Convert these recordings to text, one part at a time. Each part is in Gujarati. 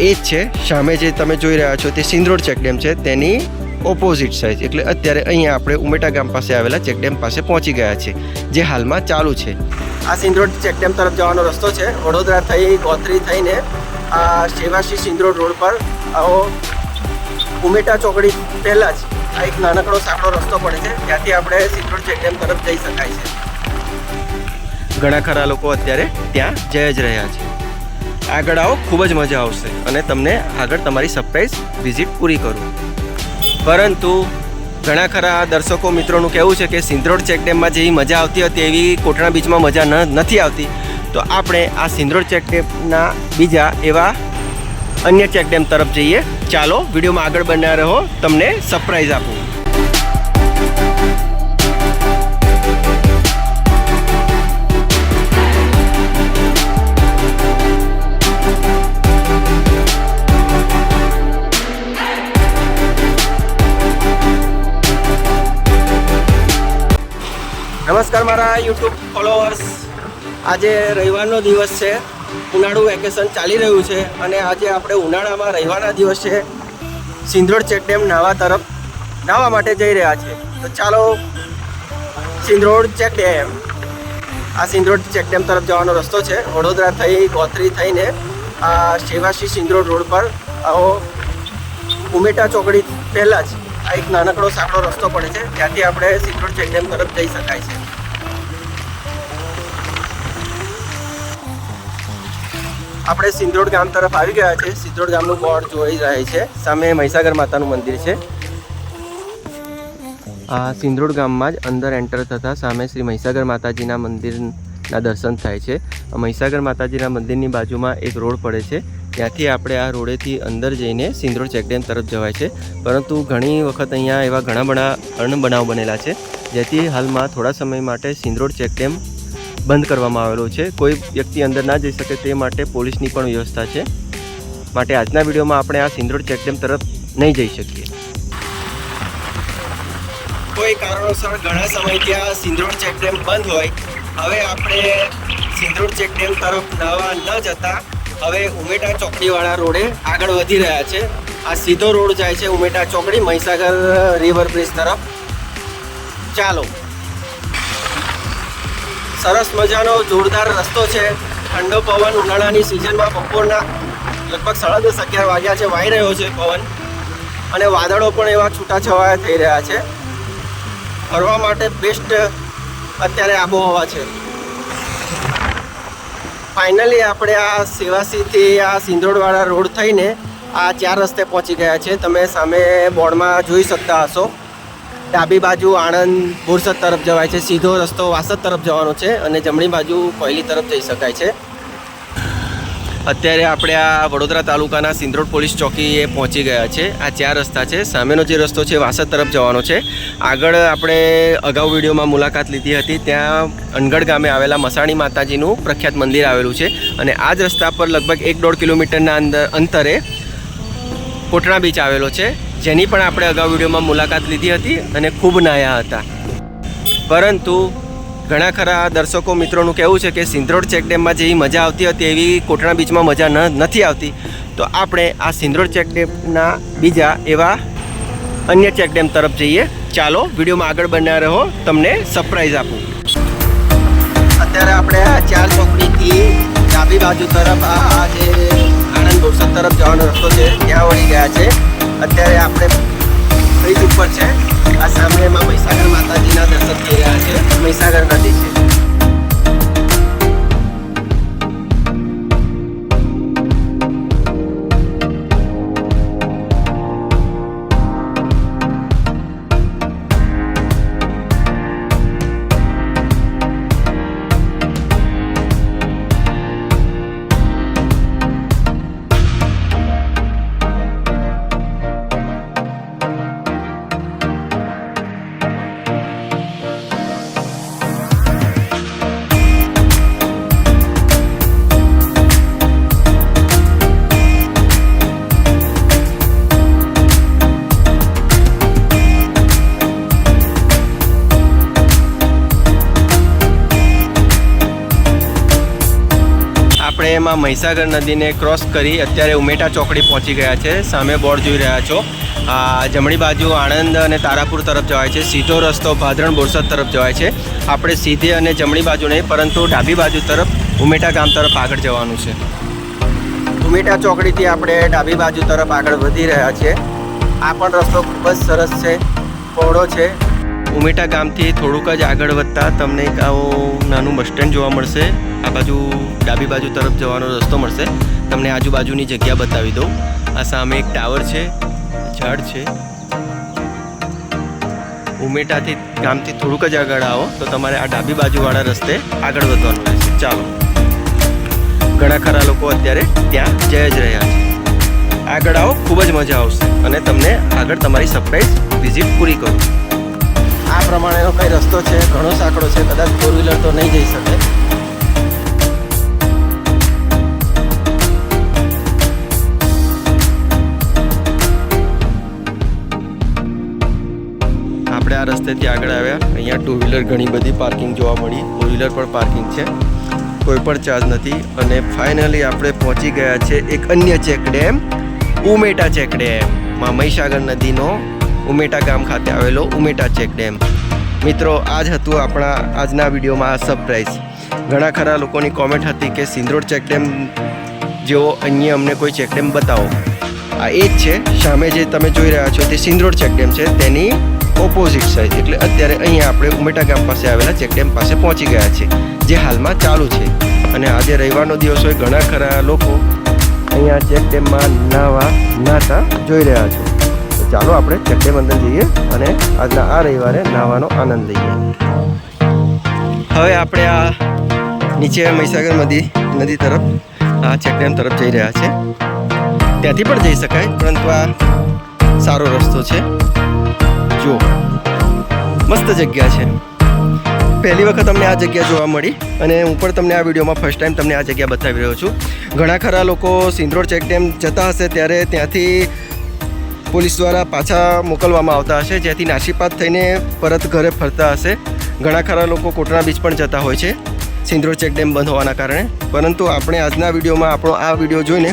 એ જ છે. સામે જે તમે જોઈ રહ્યા છો તે સિંદરોડ ચેકડેમ છે, તેની ઓપોઝિટ સાઈડ. એટલે અત્યારે અહીંયા આપણે ઉમેટા ગામ પાસે આવેલા ચેકડેમ પાસે પહોંચી ગયા છે, જે હાલમાં ચાલુ છે. આ સિંદરોડ ચેકડેમ તરફ જવાનો રસ્તો છે. વડોદરા થઈ ગોત્રી થઈને આ સેવાસી સિંદરોડ રોડ પર આવો ઉમેટા ચોકડી પહેલાં જ આ એક નાનકડો સાંકડો રસ્તો પડે છે. ત્યાંથી આપણે સિંદરોડ ચેકડેમ તરફ જઈ શકાય છે. ઘણા ખરા લોકો અત્યારે ત્યાં જઈ જ રહ્યા છે. આગળ આવો, ખૂબ જ મજા આવશે અને તમને આગળ તમારી સરપ્રાઈઝ વિઝિટ પૂરી કરું. પરંતુ ઘણા ખરા દર્શકો મિત્રોનું કહેવું છે કે સિંદરોડ ચેકડેમમાં જેવી મજા આવતી હતી એવી કોટણા બીચમાં મજા નથી આવતી. તો આપણે આ સિંદરોડ ચેકડેમના બીજા એવા અન્ય ચેકડેમ તરફ જઈએ. ચાલો વિડીયોમાં આગળ બન્યા રહો, તમને સરપ્રાઈઝ આપું. નમસ્કાર મારા યુટ્યુબ ફોલોઅર્સ. આજે રવિવારનો દિવસ છે, ઉનાળુ વેકેશન ચાલી રહ્યું છે અને આજે આપણે ઉનાળામાં રવિવારના દિવસે સિંદરોડ ચેકડેમ નાહવા માટે જઈ રહ્યા છે. તો ચાલો સિંદરોડ ચેકડેમ. આ સિંદરોડ ચેકડેમ તરફ જવાનો રસ્તો છે. વડોદરા થઈ ગોત્રી થઈને આ સેવાસી સિંદરોડ રોડ પર આવો ઉમેટા ચોકડી પહેલાં જ આ એક નાનકડો સાંકડો રસ્તો પડે છે. ત્યાંથી આપણે સિંદરોડ ચેકડેમ તરફ જઈ શકાય છે. આપણે સિંદરોડ ગામ તરફ આવી ગયા છે. સિંદરોડ ગામનું બોર્ડ જોઈ રહે છે. સામે મહીસાગર માતાનું મંદિર છે. આ સિંદરોડ ગામમાં જ અંદર એન્ટર થતાં સામે શ્રી મહીસાગર માતાજીના મંદિરના દર્શન થાય છે. મહીસાગર માતાજીના મંદિરની બાજુમાં એક રોડ પડે છે. ત્યાંથી આપણે આ રોડેથી અંદર જઈને સિંદરોડ ચેકડેમ તરફ જવાય છે. પરંતુ ઘણી વખત અહીંયા એવા ઘણા બધા અણબનાવ બનેલા છે, જેથી હાલમાં થોડા સમય માટે સિંદરોડ ચેકડેમ બંધ કરવામાં આવેલો છે. કોઈ વ્યક્તિ અંદર ના જઈ શકે તે માટે પોલીસની પણ વ્યવસ્થા છે. માટે આજના વિડીયોમાં આપણે આ સિંદરોડ ચેકડેમ તરફ નહીં જઈ શકીએ. કોઈ કારણોસર ઘણા સમયથી આ સિંદરોડ ચેકડેમ બંધ હોય. હવે આપણે સિંદરોડ ચેકડેમ તરફ નવા ન જતા હવે ઉમેટા ચોકડીવાળા રોડે આગળ વધી રહ્યા છે. આ સીધો રોડ જાય છે ઉમેટા ચોકડી મહીસાગર રિવર બ્રિજ તરફ. ચાલો. સરસ મજાનો જોરદાર રસ્તો છે. ઠંડો પવન ઉનાળાની સિઝનમાં બપોરના લગભગ 10:30-11 વાગ્યા છે, વાઈ રહ્યો છે પવન અને વાદળો પણ એવા છૂટાછવાયા થઈ રહ્યા છે. ફરવા માટે બેસ્ટ અત્યારે આબોહવા છે. ફાઇનલી આપણે આ સેવાસીથી આ સિંદરોડવાળા રોડ થઈને આ 4 રસ્તે પહોંચી ગયા છે. તમે સામે બોર્ડમાં જોઈ શકતા હશો. ડાબી બાજુ આણંદ બોરસદ તરફ જવાય છે, સીધો રસ્તો વાસદ તરફ જવાનો છે અને જમણી બાજુ કોયલી તરફ જઈ શકાય છે. અત્યારે આપણે આ વડોદરા તાલુકાના સિંદરોડ પોલીસ ચોકીએ પહોંચી ગયા છે. આ 4 રસ્તા છે. સામેનો જે રસ્તો છે વાસદ તરફ જવાનો છે. આગળ આપણે અગાઉ વિડીયોમાં મુલાકાત લીધી હતી. ત્યાં અનગઢ ગામે આવેલા મસાણી માતાજીનું પ્રખ્યાત મંદિર આવેલું છે અને આ જ રસ્તા પર લગભગ 1-1.5 કિલોમીટરના અંતરે કોટણા બીચ આવેલો છે, જેની પણ આપણે અગાઉ વિડીયોમાં મુલાકાત લીધી હતી અને ખૂબ નાહ્યા હતા. પરંતુ ઘણા ખરા દર્શકો મિત્રોનું કહેવું છે કે સિંદરોડ ચેકડેમમાં જેવી મજા આવતી હતી એવી કોટણા બીચમાં મજા નથી આવતી. તો આપણે આ સિંદરોડ ચેકડેમના બીજા એવા અન્ય ચેકડેમ તરફ જઈએ. ચાલો વિડીયોમાં આગળ બન્યા રહો, તમને સરપ્રાઈઝ આપું. અત્યારે આપણે આ 4 ચોકડીથી ડાબી બાજુ તરફ આ જે આણંદ બોરસદ તરફ જવાનો રસ્તો છે ત્યાં વળી ગયા છે. અત્યારે આપણે બ્રિજ ઉપર છે. આ સામે એમાં મહીસાગર માતાજીના દર્શન થઈ રહ્યા છે. મહીસાગર નદી છે. આપણે એમાં મહીસાગર નદીને ક્રોસ કરી અત્યારે ઉમેટા ચોકડી પહોંચી ગયા છે. સામે બોર્ડ જોઈ રહ્યા છો. જમણી બાજુ આણંદ અને તારાપુર તરફ જવાય છે. સીધો રસ્તો ભાદરણ બોરસદ તરફ જવાય છે. આપણે સીધી અને જમણી બાજુ નહીં પરંતુ ડાબી બાજુ તરફ ઉમેટા ગામ તરફ આગળ જવાનું છે. ઉમેટા ચોકડીથી આપણે ડાબી બાજુ તરફ આગળ વધી રહ્યા છીએ. આ પણ રસ્તો ખૂબ જ સરસ છે, પહોળો છે. ઉમેટા ગામથી થોડુંક જ આગળ વધતા તમને એક આવું નાનું બસ સ્ટેન્ડ જોવા મળશે. આ બાજુ ડાબી બાજુ તરફ જવાનો રસ્તો મળશે. તમને આજુબાજુની જગ્યા બતાવી દઉં. આ સામે એક ટાવર છે, ઝાડ છે. ઉમેટાથી ગામથી થોડુંક જ આગળ આવો તો તમારે આ ડાબી બાજુવાળા રસ્તે આગળ વધવાનું રહેશે. ચાલો, ઘણા ખરા લોકો અત્યારે ત્યાં જઈ જ રહ્યા છે. આગળ આવો, ખૂબ જ મજા આવશે અને તમને આગળ તમારી સરપ્રાઈઝ વિઝિટ પૂરી કરું. આ પ્રમાણેનો કઈ રસ્તો છે, ઘણો સાંકડો છે, કદાચ 4 વ્હીલર તો નહીં જઈ શકે. આપણે આ રસ્તેથી આગળ આવ્યા. અહીંયા 2 વ્હીલર ઘણી બધી પાર્કિંગ જોવા મળી. 4 વ્હીલર પણ પાર્કિંગ છે, કોઈ પણ ચાર્જ નથી. અને ફાઇનલી આપણે પહોંચી ગયા છે એક અન્ય check dam, Umeta check dam. Mahisagar નદીનો ઉમેટા ગામ ખાતે આવેલો ઉમેટા ચેક ડેમ. મિત્રો, આ જ હતું આપણા આજના વિડીયોમાં આ સરપ્રાઈઝ. ઘણા ખરા લોકોની કોમેન્ટ હતી કે સિંદરોડ ચેક ડેમ જેવો અહીંયા અમને કોઈ ચેક ડેમ બતાવો. આ એ જ છે, સામે જે તમે જોઈ રહ્યા છો તે સિંદરોડ ચેક ડેમ છે, તેની ઓપોઝિટ સાઈડ. એટલે અત્યારે અહીંયા આપણે ઉમેટા ગામ પાસે આવેલા ચેક ડેમ પાસે પહોંચી ગયા છે, જે હાલમાં ચાલુ છે. અને આજે રવિવારનો દિવસ હોય, ઘણા ખરા લોકો અહીંયા ચેક ડેમમાં નાહતા જોઈ રહ્યા છો. તો ચાલો આપણે ચેક ડેમ અંદર જઈએ અને આજના આ રવિવારે નાહવાનો આનંદ લઈએ. હવે આપણે આ નીચે મહીસાગર નદી તરફ આ ચેક ડેમ તરફ જઈ રહ્યા છે. ત્યાંથી પણ જઈ શકાય, પરંતુ આ સારો રસ્તો છે. જો મસ્ત જગ્યા છે. પહેલી વખત અમને આ જગ્યા જોવા મળી અને હું પણ તમને આ વિડીયોમાં ફર્સ્ટ ટાઈમ તમને આ જગ્યા બતાવી રહ્યો છું. ઘણા ખરા લોકો સિંદરોડ ચેક ડેમ જતા હશે ત્યારે ત્યાંથી પોલીસ દ્વારા પાછા મોકલવામાં આવતા હશે, જેથી નાસીપાત થઈને પરત ઘરે ફરતા હશે. ઘણા ખરા લોકો કોટડા બીચ પણ જતા હોય છે સિંદરોડ ચેક ડેમ બંધ હોવાના કારણે. પરંતુ આપણે આજના વિડીયોમાં આપણો આ વિડીયો જોઈને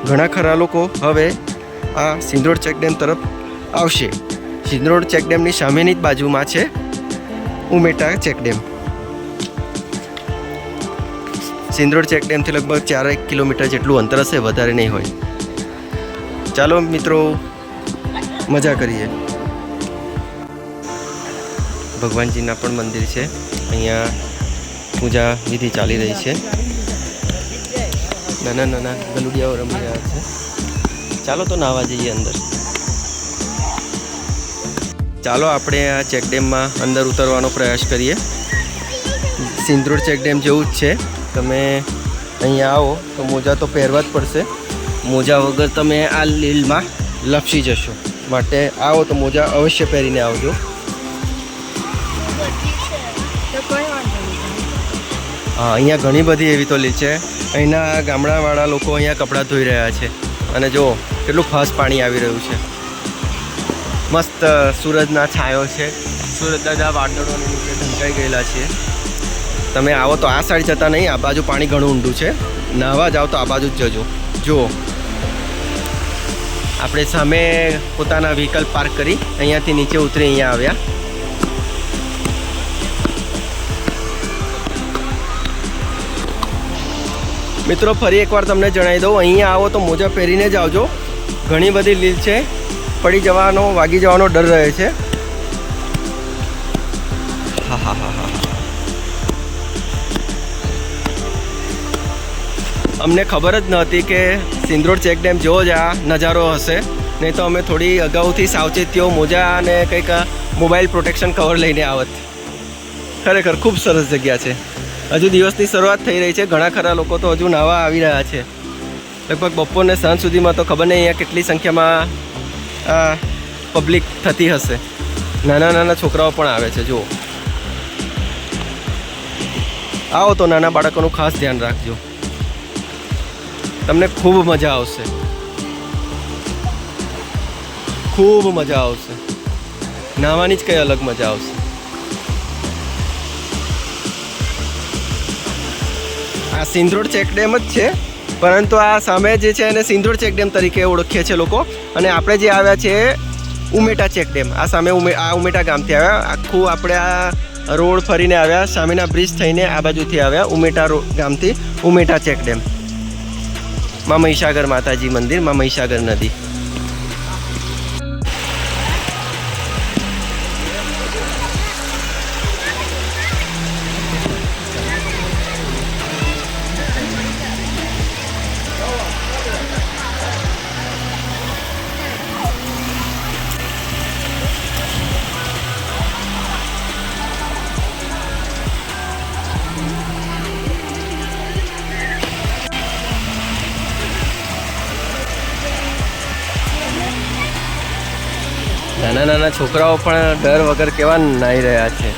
ઘણા ખરા લોકો હવે આ સિંદરોડ ચેક ડેમ તરફ આવશે. સિંદરોડ ચેક ડેમની સામેની જ બાજુમાં છે ઉમેટા ચેક ડેમ. સિંદરોડ ચેક ડેમથી લગભગ 4 કિલોમીટર જેટલું અંતર હશે, વધારે નહીં હોય. ચાલો મિત્રો, મજા કરીએ. ભગવાનજીના પણ મંદિર છે. અહીંયા પૂજા વિધિ ચાલી રહી છે. નાના નાના ગલુડિયાઓ રમી રહ્યા છે. ચાલો તો નાહવા જઈએ અંદર. ચાલો આપણે આ ચેક ડેમમાં અંદર ઉતરવાનો પ્રયાસ કરીએ. સિંદરોડ ચેક ડેમ જેવું જ છે. તમે અહીંયા આવો તો મોજા તો પહેરવા જ પડશે. મોજા વગર તમે આ લીલમાં લપસી જશો, માટે આવો તો મોજા અવશ્ય પહેરીને આવજો. હા, અહીંયા ઘણી બધી એવી તો લીલ છે. અહીંના ગામડાવાળા લોકો અહીંયા કપડાં ધોઈ રહ્યા છે અને જુઓ કેટલું ફાસ્ટ પાણી આવી રહ્યું છે. મસ્ત સૂરજના છાયો છે. સૂરજ દાદા વાદળોની નીચે ઢંકાઈ ગયેલા છે. તમે આવો તો આ સાઈડ જતા નહીં, આ બાજુ પાણી ઘણું ઊંડું છે. નાહવા જાઓ તો આ બાજુ જ જજો. જુઓ, આપણે સામે પોતાના વ્હીકલ પાર્ક કરી અહીંયાથી નીચે ઉતરી અહીંયા આવ્યા. મિત્રો, ફરી એકવાર તમને જણાવી દઉં, અહીંયા આવો તો મોજા પહેરીને જ આવજો. ઘણી બધી લીલ છે, પડી જવાનો, વાગી જવાનો ડર રહે છે. હા હા હા હા, અમને ખબર જ નહોતી કે સિંદરોડ ચેક ડેમ જેવો જ આ નજારો હશે. નહીં તો અમે થોડી અગાઉથી સાવચેતીઓ, મોજા અને કંઈક મોબાઈલ પ્રોટેક્શન કવર લઈને આવત. ખરેખર ખૂબ સરસ જગ્યા છે. હજુ દિવસની શરૂઆત થઈ રહી છે. ઘણા ખરા લોકો તો હજુ નાહવા આવી રહ્યા છે. લગભગ બપોરને સાંજ સુધીમાં તો ખબર નહીં અહીંયા કેટલી સંખ્યામાં પબ્લિક થતી હશે. નાના નાના છોકરાઓ પણ આવે છે. જુઓ, આવો તો નાના બાળકોનું ખાસ ધ્યાન રાખજો. તમને ખૂબ મજા આવશે, ખૂબ મજા આવશે. નાહવાની જ કંઈ અલગ મજા આવશે. આ સિંદરોડ ચેક ડેમ જ છે. પરંતુ આ સામે જે છે એને સિંધોડ ચેકડેમ તરીકે ઓળખીએ છીએ લોકો. અને આપણે જે આવ્યા છે ઉમેટા ચેકડેમ, આ સામે આ ઉમેટા ગામથી આવ્યા. આખું આપણે આ રોડ ફરીને આવ્યા, સામેના બ્રિજ થઈને આ બાજુથી આવ્યા ઉમેટા ગામથી ઉમેટા ચેકડેમ. માં મહીસાગર માતાજી મંદિર, માં મહીસાગર નદી. નાના નાના છોકરાઓ પણ ડર વગર કેવા નાહી રહ્યા છે.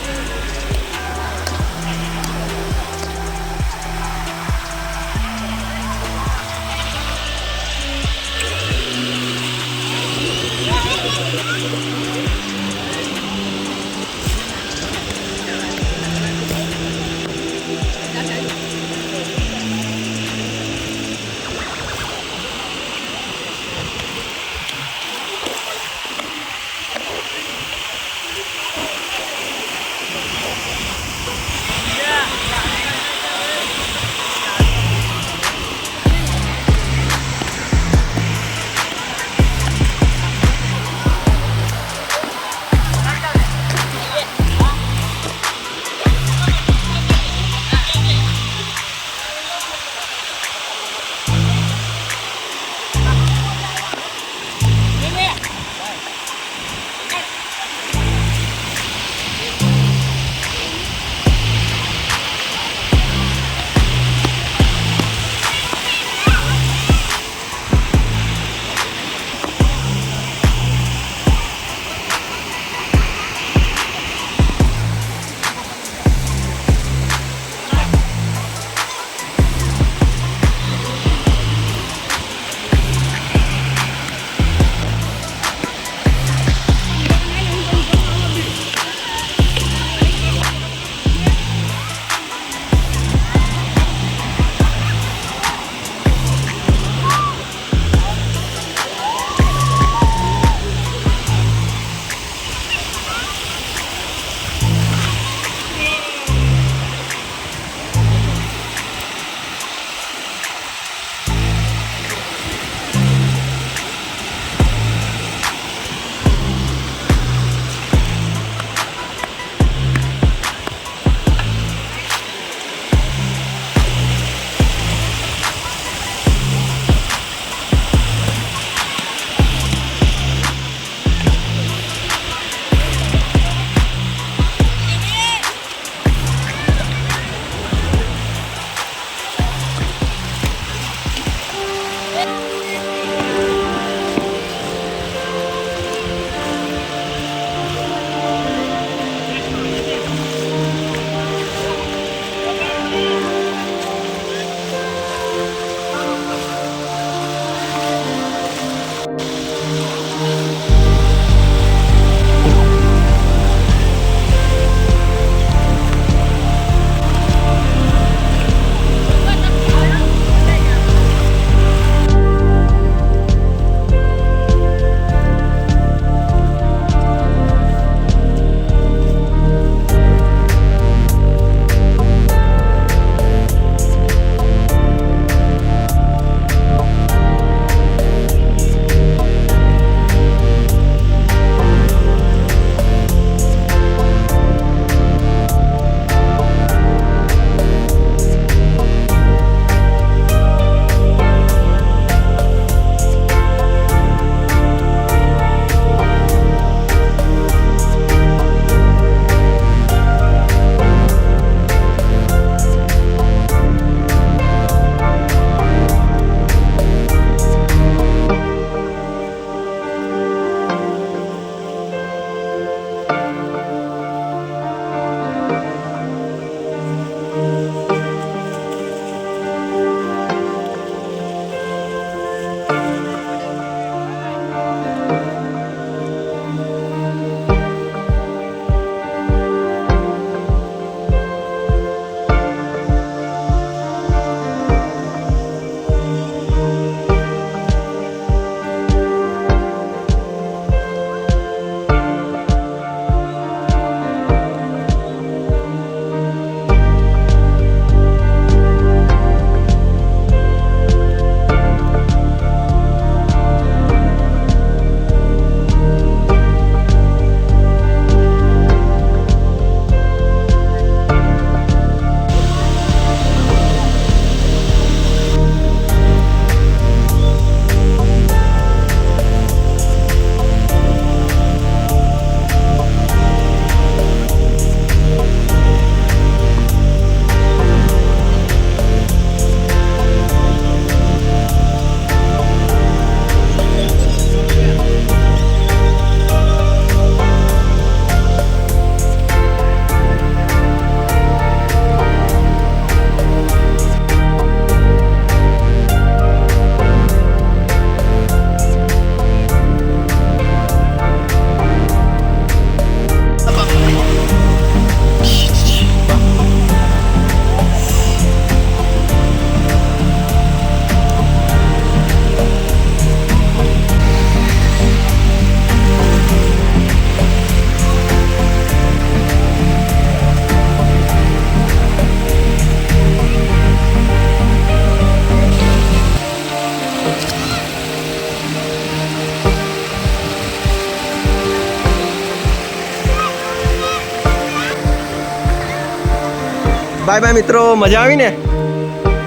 બાય બાય મિત્રો, મજા આવી ને?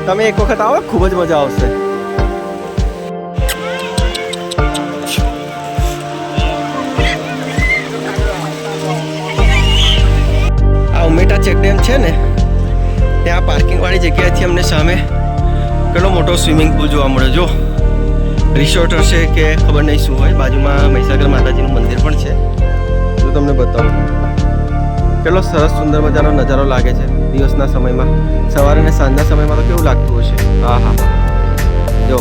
તમે એક વખત આવો, ખૂબ જ મજા આવશે. આ ઉમેટા ચેકડેમ છે ને, ત્યાં પાર્કિંગવાળી જગ્યાએથી અમને સામે કેટલો મોટો સ્વિમિંગ પુલ જોવા મળે. જો રિસોર્ટ હશે કે ખબર નહીં શું હોય. બાજુમાં મહીસાગર માતાજીનું મંદિર પણ છે. હું તમને બતાવું કેટલો સરસ સુંદર મજાનો નજારો લાગે છે દિવસના સમયમાં. સવારે અને સાંજના સમયમાં તો કેવું લાગતું હશે. હા હા, જો